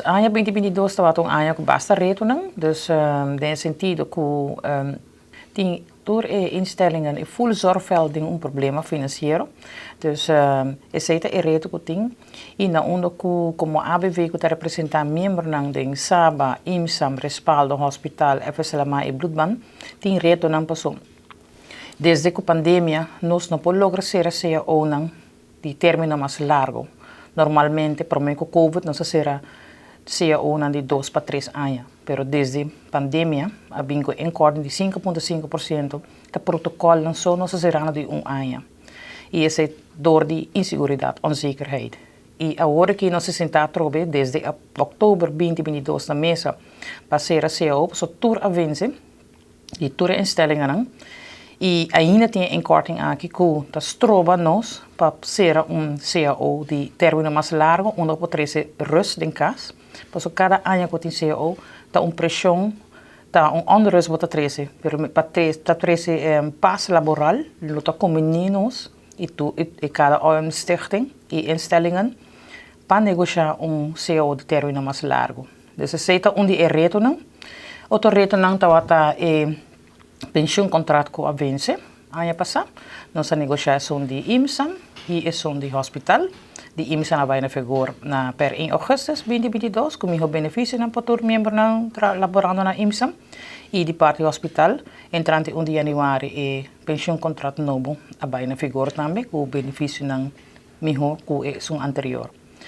Anja 2022 estava um anja que basta reto não, dus nesse sentido que tem door instellingen e full zorgvelding problema financeiro, dus aceita e reto que tem e na onda que como ABV que representa membro não de Saba, IMSAM, Respaldo Hospital, FSLMA e Bloedban, tem reto não passou. Desde que a pandemia nós não podemos lograr ser CEO não de término mais largo. Normalmente, por meio do COVID, nós será CEO de 2 para 3 anos. Pero desde a pandemia, a bingo em corte de 5,5%, que protocolo não só nós será de 1 ano. E esse é door de inseguridade, onzekerheid. E agora que nós sentamos desde outubro 2022 na mesa para ser CEO, so tour avanço, de tour instellingen, e ainda tem inkorting aqui que está nós para ser CEO de término mais largo, onde pode ser rust em casa. Porque cada ano que tem CEO, está pressão, está onrust para trazer, para trazer paz laboral, luta com meninos e cada stichting e instellingen para negociar CEO de término mais largo. Dus aceita onde é reto não. Outro reto não está pensioencontract com a Vence, ano passado, nossa negociação de IMSAM e ação de hospital. De IMSAM vai na vigor per 1 augustus 2022, com o benefício na para membro laborando na IMSAM e de parte do hospital, entrante 1 de januário e pensioencontract novo vai na vigor também, com o benefício na melhor que a anterior.